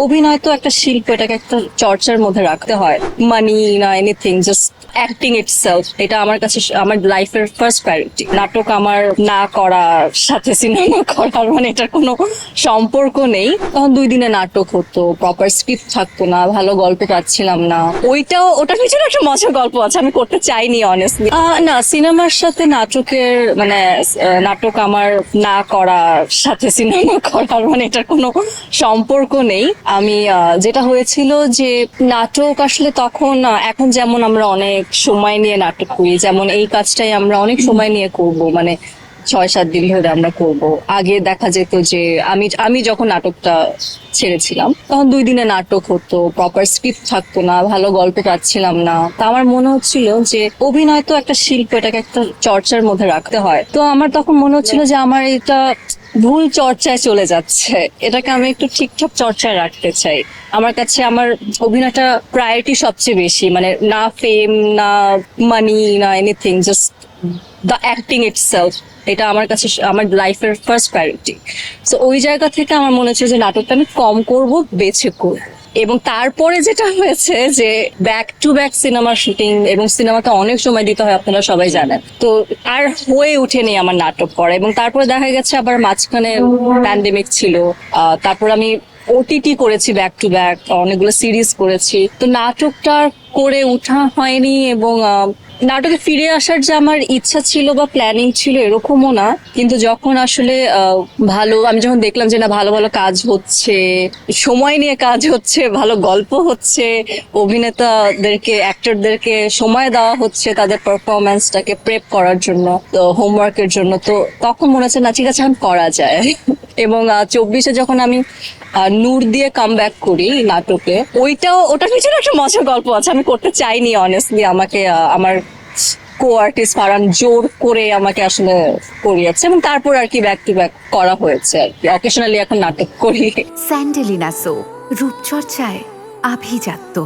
অভিনয় তো একটা শিল্প, এটাকে একটা চর্চার মধ্যে রাখতে হয়। মানি না এনিথিং, জাস্ট অ্যাক্টিং ইটসেলফ, এটা আমার কাছে আমার লাইফের ফার্স্ট প্রায়োরিটি। নাটক আমার না করার সাথে সিনেমা করার মানে এটার কোনো সম্পর্ক নেই। তখন 2 দিনে নাটক হতো, প্রপার স্ক্রিপ্ট থাকতো না, ভালো গল্প পাচ্ছিলাম না। ওটার পিছনে একটা মজার গল্প আছে, আমি করতে চাইনি অনেস্টলি। না, সিনেমার সাথে নাটকের মানে নাটক আমার না করার সাথে সিনেমা করার মানে এটার কোনো সম্পর্ক নেই। আমি যেটা হয়েছিল যে নাটক আসলে তখন এখন যেমন আমরা অনেক সময় নিয়ে নাটক করি, যেমন এই কাজটাই আমরা অনেক সময় নিয়ে করব, মানে 6-7 দিন ধরে আমরা করব। আগে দেখা যেত যে আমি যখন নাটকটা ছেড়েছিলাম তখন 2 দিনে নাটক হতো, প্রপার স্ক্রিপ্ট থাকতো না, ভালো গল্প পাচ্ছিলাম না। তা আমার মনে হচ্ছিল যে অভিনয় তো একটা শিল্প, এটাকে একটা চর্চার মধ্যে রাখতে হয়। তো আমার তখন মনে হচ্ছিল যে আমার এটা ভুল চর্চায় চলে যাচ্ছে, এটাকে আমি একটু ঠিকঠাক চর্চায় রাখতে চাই। আমার কাছে আমার অভিনয়টা প্রায়োরিটি সবচেয়ে বেশি, মানে না ফেম, না মানি, না anything, just the acting itself, এটা আমার কাছে আমার লাইফের ফার্স্ট প্রায়োরিটি। তো ওই জায়গা থেকে আমার মনে হচ্ছে যে নাটকটা আমি কম করব, বেছে করব। এবং তারপরে যেটা হয়েছে যে ব্যাক টু ব্যাক সিনেমার শুটিং, এবং সিনেমাতে অনেক সময় দিতে হয়, আপনারা সবাই জানেন। তো আর হয়ে ওঠেনি আমার নাটক করা। এবং তারপরে দেখা গেছে আবার মাঝখানে প্যান্ডেমিক ছিল, তারপর আমি ওটিটি করেছি ব্যাক টু ব্যাক, অনেকগুলো সিরিজ করেছি। তো নাটকটা করে ওঠা হয়নি। এবং নাটকে ফিরে আসার যে আমার ইচ্ছা ছিল বা প্ল্যানিং ছিল এরকমও না, কিন্তু যখন আসলে আমি যখন দেখলাম যে না, ভালো ভালো কাজ হচ্ছে, সময় নিয়ে কাজ হচ্ছে, ভালো গল্প হচ্ছে, অভিনেতাদেরকে অ্যাক্টরদেরকে সময় দেওয়া হচ্ছে তাদের পারফরমেন্সটাকে প্রেপ করার জন্য, তো হোমওয়ার্কের জন্য, তো তখন মনে হচ্ছে না, ঠিক আছে এখন করা যায়। এবং 24-এ যখন আমি নূর দিয়ে কাম ব্যাক করি নাটকে, ওটার পিছনে একটা মজার গল্প আছে, আমি করতে চাইনি অনেস্টলি। আমাকে আমার কো আর্টিস্ট ফারহান জোর করে আমাকে আসলে করিয়েছে, এবং তারপর আর কি ব্যাক টু ব্যাক করা হয়েছে আর কি। অকেশনালি এখন নাটক করি। স্যান্ডেলিনা সো, রূপচর্চায় আভিজাত্য।